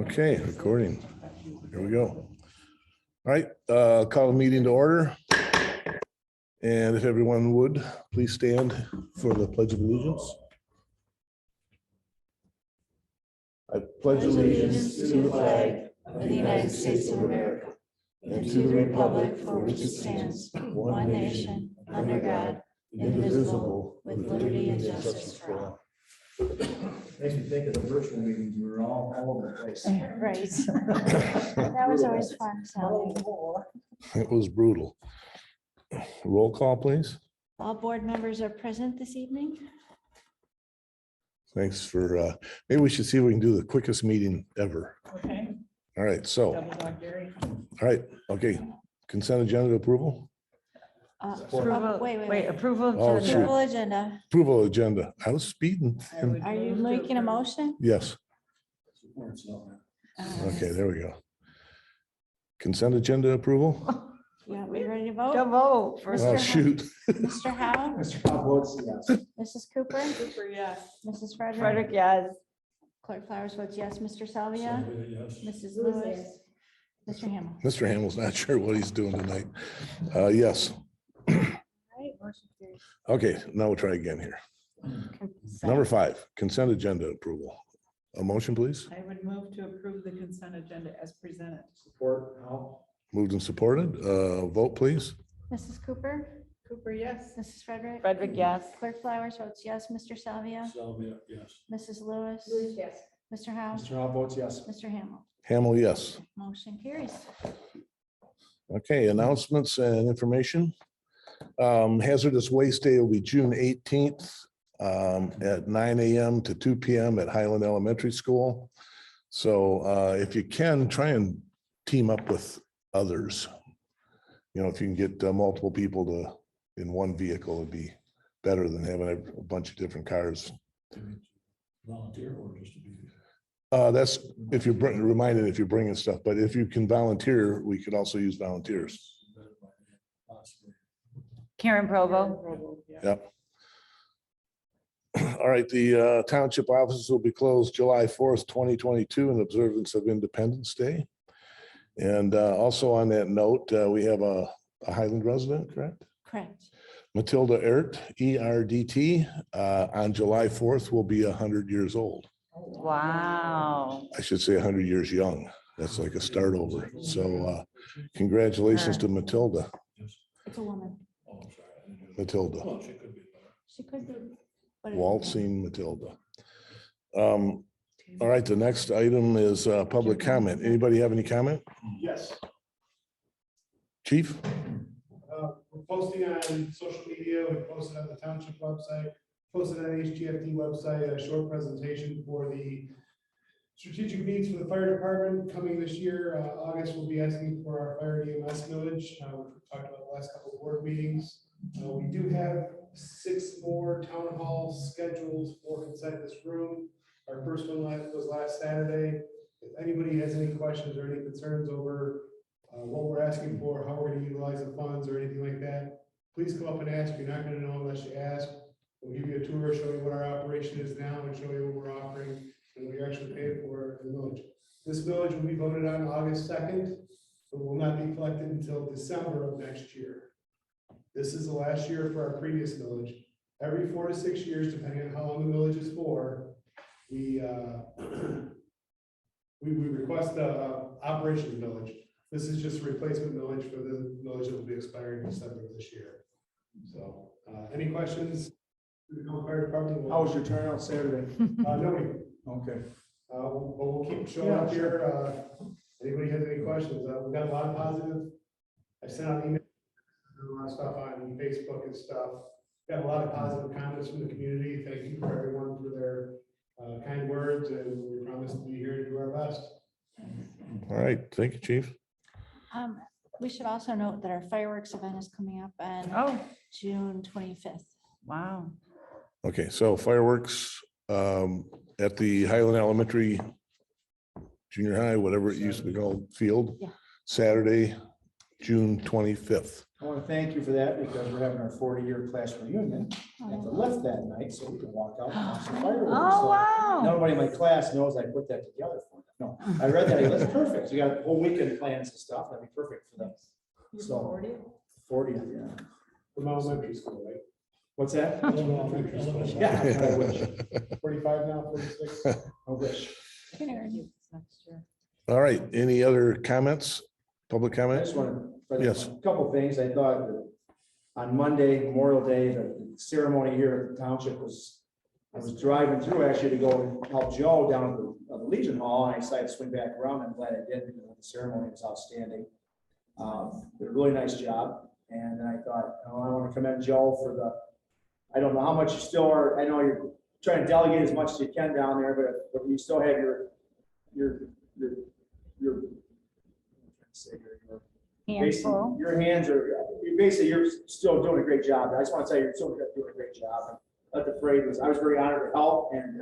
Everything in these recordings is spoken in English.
Okay, recording. Here we go. All right, call the meeting to order. And if everyone would, please stand for the Pledge of Allegiance. I pledge allegiance to the flag of the United States of America and to the republic for which it stands, one nation, under God, indivisible, with liberty and justice for all. Makes me think of the virtual meetings, we were all over the place. Right. That was always fun. So It was brutal. Roll call, please. all board members are present this evening. Thanks for, maybe we should see if we can do the quickest meeting ever. Okay. All right, so, Double dog Gary. all right, okay. Consent agenda approval? Wait. Approval. Oh, of shoot. Approval agenda. Approval agenda. I was speeding. Are you making a motion? Yes. Okay, there we go. Consent agenda approval? Yeah, we ready to To vote? vote. Oh, Mr. shoot. Mr. Howe, Mr. Cobb votes yes. Mrs. Cooper, Cooper, yes. Mrs. Frederick, Frederick, yes. Clerk Flowers votes yes. Mr. Salvia, Mrs. Lewis, Mr. Hamel. Mr. Hamill's not sure what he's doing tonight. Yes. Right, motion carries. Okay, now we'll try again here. Consent. Number 5, consent agenda approval. A motion, please. I would move to approve the consent agenda as presented. Support, how? Moved and supported. Vote, please. Mrs. Cooper, Cooper, yes. Mrs. Frederick. Frederick, yes. Clerk Flowers votes yes. Mr. Salvia, Yes. Mrs. Lewis, Yes. Mr. Howe, Mr. Cobb votes yes. Mr. Hamel. Hamel, yes. Motion carries. Okay, announcements and information. Hazardous Waste Day will be June 18th at 9 a.m. to 2 p.m. at Highland Elementary School. So if you can, try and team up with others. You know, if you can get multiple people to in one vehicle, it'd be better than having a bunch of different cars. Volunteer or just to be? That's if you're reminded if you're bringing stuff, but if you can volunteer, we could also use volunteers. Karen Provo. Yep. All right, the township offices will be closed July 4th, 2022 in observance of Independence Day. And also on that note, we have a Highland resident, correct? Correct. Matilda Ert, ERDT, on July 4th will be 100 years old. Wow. I should say 100 years young. That's like a start over. So congratulations to Matilda. It's a woman. Matilda, Oh, she could be better. She could be. but it- waltzing Matilda. All right, the next item is public comment. Anybody have any comment? Yes, Chief? we're posting on social media, we posted on the township website, posted on HGFD website, a short presentation for the strategic needs for the fire department coming this year. August, we'll be asking for our fire EMS millage, which we talked about the last couple of board meetings. We do have 6 more town halls scheduled for inside this room. Our first one was last Saturday. If anybody has any questions or any concerns over what we're asking for, how we're going to utilize the funds or anything like that, please come up and ask. You're not going to know unless you ask. We'll give you a tour, show you what our operation is now, and show you what we're offering and what you're actually paying for in the millage. This millage will be voted on August 2nd, but will not be collected until December of next year. This is the last year for our previous millage. Every 4 to 6 years, depending on how long the millage is for, we request the operations millage. This is just a replacement millage for the millage that will be expiring in December of this year. So, any questions? Fire department. How was your turnout Saturday? Nobody. Okay. But we'll keep showing up here. Anybody has any questions? We've got a lot of positive. I sent out emails, a lot of stuff on Facebook and stuff. Got a lot of positive comments from the community. Thank you for everyone for their kind words, and we promise to be here to do our best. All right, thank you, Chief. We should also note that our fireworks event is coming up on Oh, June 25th. wow. Okay, so fireworks at the Highland Elementary, junior high, whatever it used to be called, field, Yeah. Saturday, June 25th. I want to thank you for that because we're having our 40-year class reunion at the lift that night, so we can walk out and watch the fireworks. Oh, So wow. Nobody in my class knows I put that together for them. No, I read that. That's perfect. You got a whole weekend plans and stuff. That'd be perfect for them. So 40th, yeah. From elementary school, right? What's that? Elementary school. Yeah, I wish. 45 now, 46. I wish. All right, any other comments? Public I comment? just want to, Yes. a couple things. I thought that on Monday, Memorial Day, the ceremony here at the township was, I was driving through actually to go and help Joe down at the Legion Hall, and I decided to swing back around. I'm glad I did because the ceremony was outstanding. Did a really nice job. And then I thought, oh, I want to commend Joe for I don't know how much you still are, I know you're trying to delegate as much as you can down there, but you still have Handful. your hands are, you're still doing a great job. I just want to say you're still doing a great job. And let the parade I was very honored to help, and it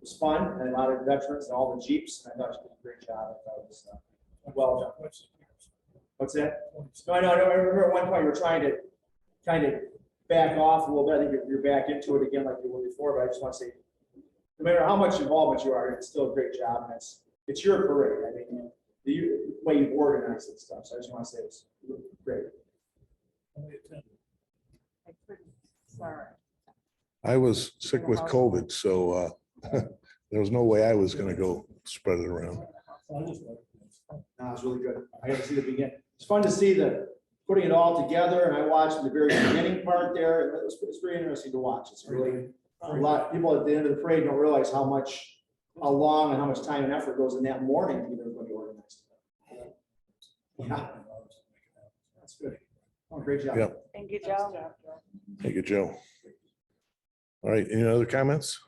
was fun, and a lot of veterans and all the Jeeps. And I thought you did a great job. I thought it was well done. What's that? No, I know. I remember at one point you were trying to kind of back off a little bit. I think you're back into it again like you were before. But I just want to say, no matter how much involvement you are, it's still a great job, and it's your parade. I mean, the way you've organized and stuff. So I just want to say it's great. Sorry. I was sick with COVID, so there was no way I was gonna go spread it around. No, it's really good. I got to see the beginning. It's fun to see putting it all together, and I watched the very beginning part there, and it's very interesting to watch. It's really a lot of people at the end of the parade don't realize how long and how much time and effort goes in that morning to get everybody organized. Yeah, that's good. Oh, great job. Yep. Thank you, Joe. Thank you, Joe. All right, any other comments?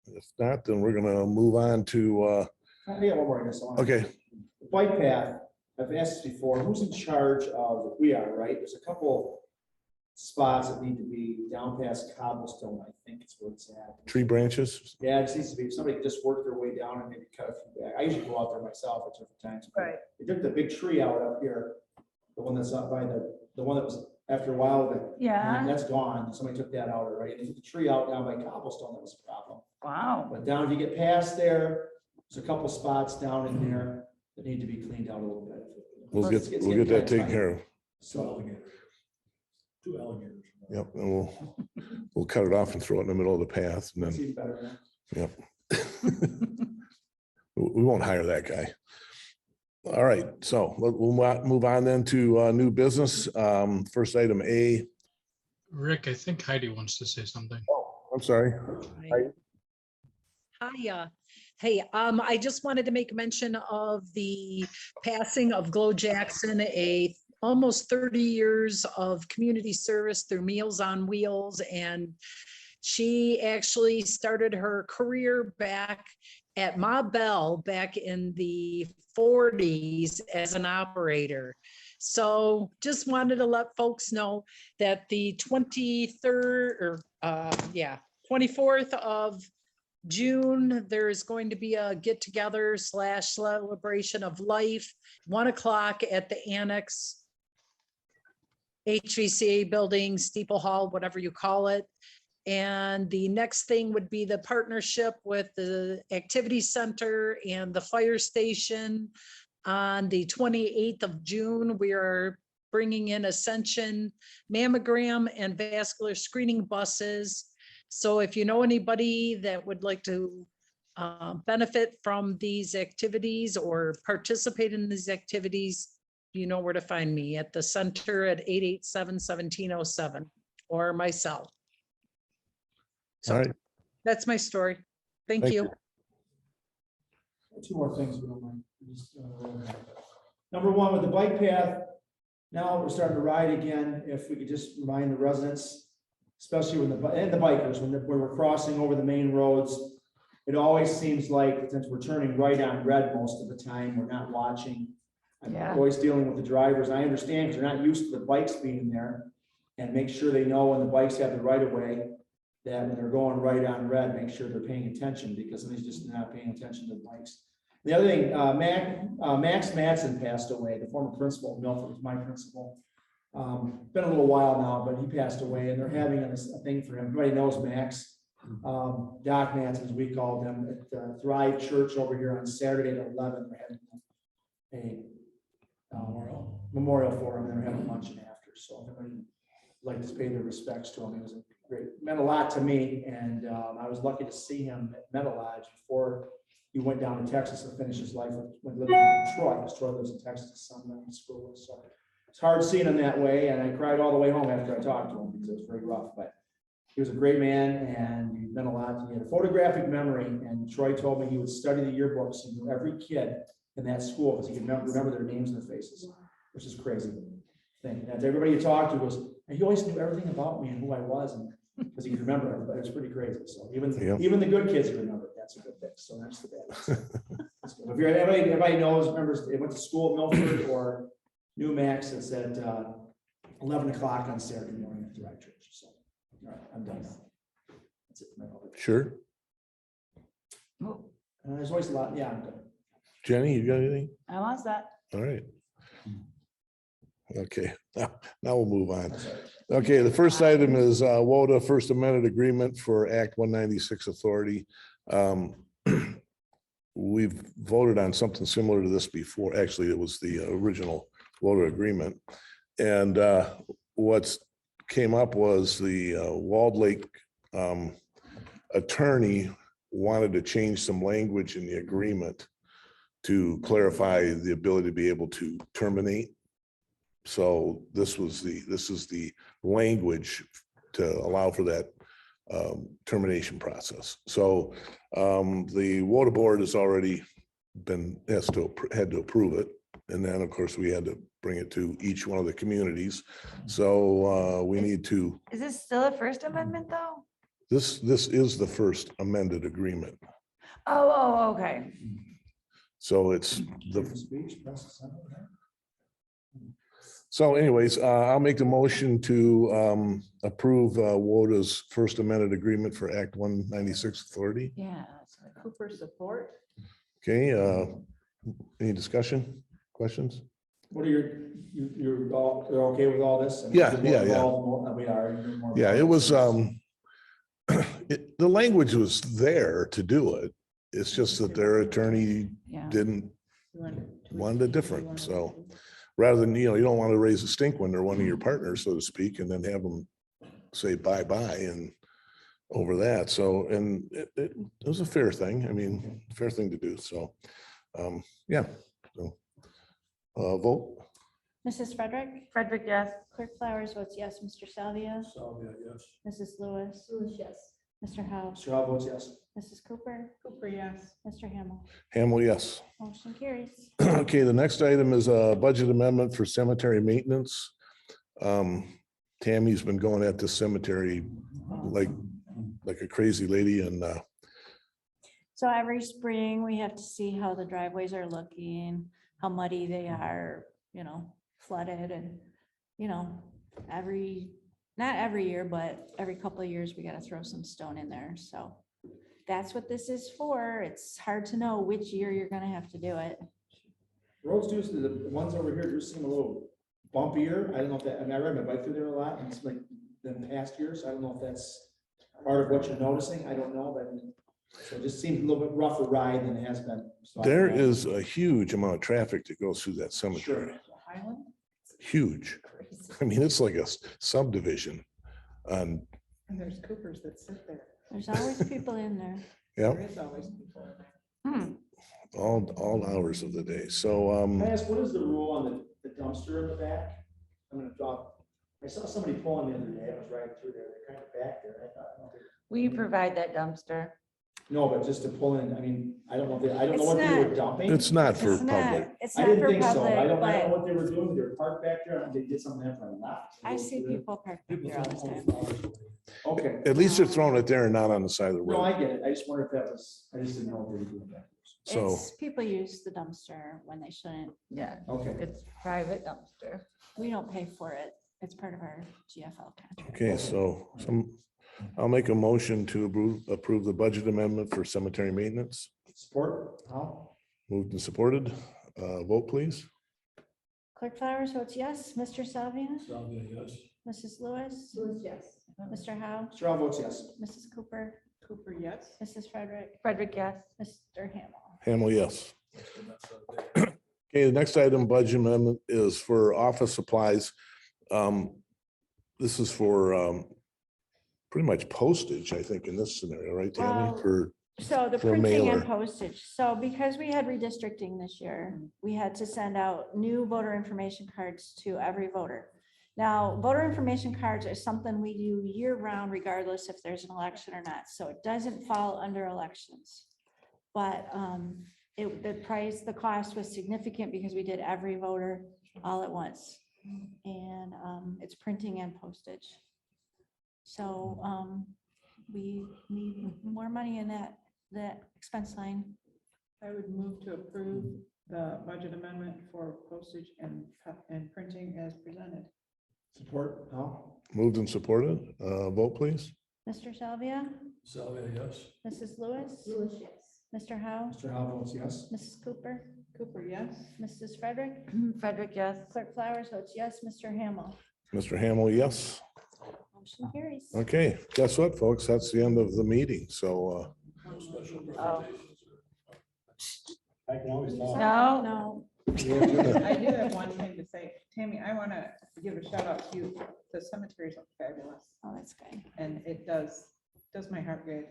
If not, then we're gonna move on to, I got one more. I guess I want. okay, The bike path, I've asked this before, who's in charge of, we are, right? There's a couple spots that need to be down past Cobblestone, I think it's where it's at. tree branches. Yeah, it just needs to be, somebody just worked their way down and maybe cut a few back. I usually go out there myself at different times. but Right. They took the big tree out up here, the one that's up by the one that was, after a while, Yeah. that's gone. Somebody took that out already. They took the tree out down by Cobblestone, that was a problem. Wow. But down, if you get past there, there's a couple spots down in there that need to be cleaned out a little bit. We'll get It's that getting taken tight. care of. So, Two alligators. Yep, and we'll cut it off and throw it in the middle of the path, and it's then, even better. yep. We won't hire that guy. All right, so we'll move on then to new business. First item A. Rick, I think Heidi wants to say something. I'm sorry. Hi, hey, I just wanted to make mention of the passing of Glo Jackson, almost 30 years of community service through Meals on Wheels. And she actually started her career back at Ma Bell back in the 40s as an operator. So just wanted to let folks know that the 24th of June, there's going to be a get together / celebration of life, 1 o'clock at the Annex HVCA building, Steeple Hall, whatever you call it. And the next thing would be the partnership with the Activity Center and the fire station. On the 28th of June, we are bringing in Ascension mammogram and vascular screening buses. So if you know anybody that would like to benefit from these activities or participate in these activities, you know where to find me at the center at 887-1707 or myself. So All right. that's my story. Thank Thank you. Two more things. If we don't mind. Number one, with the bike path, now we're starting to ride again. If we could just remind the residents, especially when the bikers, when we're crossing over the main roads, it always seems like since we're turning right on red most of the time, we're not watching. I'm Yeah. always dealing with the drivers. I understand because they're not used to the bikes being there, and make sure they know when the bikes have the right of way, that when they're going right on red, make sure they're paying attention, because somebody's just not paying attention to the bikes. The other thing, Max Madsen passed away, the former principal of Milford, was my principal. Been a little while now, but he passed away, and they're having a thing for him. Everybody knows Max. Doc Nance, as we called him, at Thrive Church over here on Saturday at 11. They're having a memorial for him. They're having luncheon after. So if anybody would like to pay their respects to him, he was a great, meant a lot to me. And I was lucky to see him at Meadow Lodge before he went down to Texas to finish his life when living in Detroit. Because Troy lives in Texas, his son went to school. So it's hard seeing him that way. And I cried all the way home after I talked to him because it was very rough. But he was a great man and he meant a lot to me. He had a photographic memory. And Troy told me he would study the yearbooks and knew every kid in that school because he could remember their names and their faces, which is crazy thing. And everybody you talked to goes, and he always knew everything about me and who I was, and because he could remember everybody. It's pretty crazy. So even the good kids remember. That's a good thing. So that's the bad. If you're everybody knows, remembers they went to school at Milford or New Max. It's at 11 o'clock on Saturday morning at the right church. So all right, I'm done now. That's it for my public. Sure. There's always a lot. Yeah, I'm done. Jenny, you got anything? I lost that. All right. Okay, now we'll move on. Okay, the first item is WODA First Amendment Agreement for Act 196 Authority. We've voted on something similar to this before. Actually, it was the original WODA agreement. And what's came up was the Walled Lake attorney wanted to change some language in the agreement to clarify the ability to be able to terminate. So this is the language to allow for that termination process. So the WODA board has already had to approve it. And then of course we had to bring it to each one of the communities. So we need to. Is this still a First Amendment though? This is the first amended agreement. Oh, okay. So it's the. Speech, press the Senate, right? So anyways, I'll make the motion to approve WODA's First Amendment Agreement for Act 196 Authority. Yeah, so Cooper support. Okay, any discussion, questions? What are you're okay with all this? I mean, Yeah, you're more yeah. involved, we are. You're more Yeah, it involved. was, the language was there to do it. It's just that their attorney Yeah. didn't wanted it different. So rather than, you don't want to raise a stink when they're one of your partners, so to speak, and then have them say bye-bye and over that. So, and it was a fair thing. I mean, fair thing to do. So, yeah. So, vote. Mrs. Frederick, Frederick, yes. Clerk Flowers votes yes. Mr. Salvia, Salvia, yes. Mrs. Lewis, Yes. Mr. Howe, Mr. Hall votes yes. Mrs. Cooper, Cooper, yes. Mr. Hamel. Hamel, yes. Motion carries. Okay, the next item is a budget amendment for cemetery maintenance. Tammy's been going at this cemetery like a crazy lady, and So every spring, we have to see how the driveways are looking, how muddy they are, flooded and, not every year, but every couple of years, we gotta throw some stone in there. So that's what this is for. It's hard to know which year you're gonna have to do it. Roads do, the ones over here do seem a little bumpier. I don't know if that, I mean, I ride my bike through there a lot and it's like than past years. I don't know if that's part of what you're noticing. I don't know, but so it just seems a little bit rougher ride than it has been. So I don't there know. is a huge amount of traffic that goes through that cemetery. Sure. Highland? Huge. I mean, it's like a subdivision. And And there's Coopers that sit there. There's always people in there. yeah, There is always people in there. all hours of the day. So Can I ask, what is the rule on the dumpster in the back? I'm gonna drop, I saw somebody pulling the other day. I was riding through there. They're kind of back there. I thought, okay. We provide that dumpster. No, but just to pull in, I mean, I don't know if I don't know It's what they were not- dumping. it's not for It's not, public. it's I not didn't for think so. I public, don't know but what they were doing. They were parked back there. They did something after I left. I see people park back People there all the throw time. flowers away. Okay. At least they're throwing it there and not on the side of the No, road. I get it. I just wondered if that was, I just didn't know what they were doing back So, It's, people use the dumpster when they shouldn't. Yeah, there. Okay. it's private dumpster. We don't pay for it. It's part of our GFL contract. okay, so I'll make a motion to approve the budget amendment for cemetery maintenance. Support? How? Moved and supported. Vote, please. Clerk Flowers votes yes. Mr. Salvia, Salvia, yes. Mrs. Lewis, Yes. Mr. Howe, Straw votes yes. Mrs. Cooper, Cooper, yes. Mrs. Frederick, Frederick, yes. Mr. Hamel. Hamel, yes. Okay, the next item, budget amendment, is for office supplies. This is for pretty much postage, I think, in this scenario, right, Tammy? Well, For, So the For printing and mailer. postage. So because we had redistricting this year, we had to send out new voter information cards to every voter. Now, voter information cards are something we do year round regardless if there's an election or not. So it doesn't fall under elections. But the cost was significant because we did every voter all at once. And it's printing and postage. So we need more money in that expense line. I would move to approve the budget amendment for postage and printing as presented. Support, no? moved and supported. Vote, please. Mr. Salvia, Salvia, yes. Mrs. Lewis, yes. Mr. Howe, Mr. Howell votes yes. Mrs. Cooper, Cooper, yes. Mrs. Frederick, Frederick, yes. Clerk Flowers votes yes, Mr. Hamel. Mr. Hamel, yes. Motion carries. Okay, guess what, folks? That's the end of the meeting. So No special Oh. presentations. I can always talk. No. No, I do have one thing to say. Tammy, I want to give a shout out to you. The cemeteries look fabulous oh, that's good. and it does my heart good.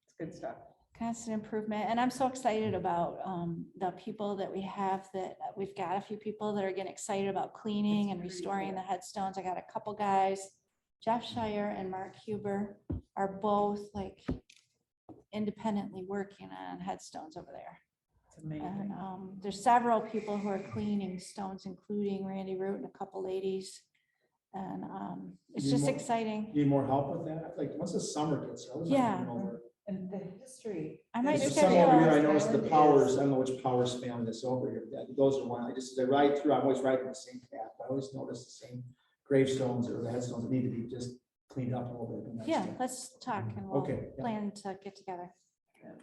It's good stuff. Constant improvement. And I'm so excited about the people that we have that we've got a few people that are getting excited about cleaning It's and pretty restoring cool. the headstones. I got a couple guys. Jeff Shire and Mark Huber are both like independently working on headstones over there. It's amazing. And there's several people who are cleaning stones, including Randy Root and a couple ladies. And it's Need just more- exciting. Need more help with that? Like, once the summer gets here. I always like to Yeah. know where- And the history. I might There's It's some over here, I schedule, noticed the Highland Powers, is- I don't know which Powers family that's over here. Those are one, I ride through, I'm always riding the same path. I always notice the same gravestones or the headstones that need to be just cleaned up a little bit. It'd be nice yeah, to- let's talk and we'll Okay, yeah. plan to get together. There's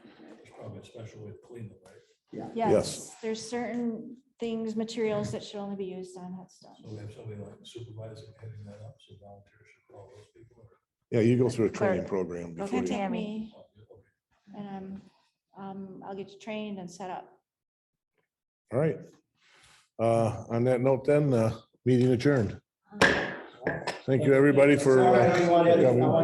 probably a special way to clean them, right? Yeah. Yes, there's certain things, materials that should only be used on headstones. So we have somebody like supervising, heading that up, so volunteers should call those people. or- yeah, you go through a training program before you. Contact Tammy. me Oh, yeah, okay. and I'll get you trained and set up. All right. On that note then, meeting adjourned. Thank you, everybody, for Sorry, I wanted- I coming. wanted-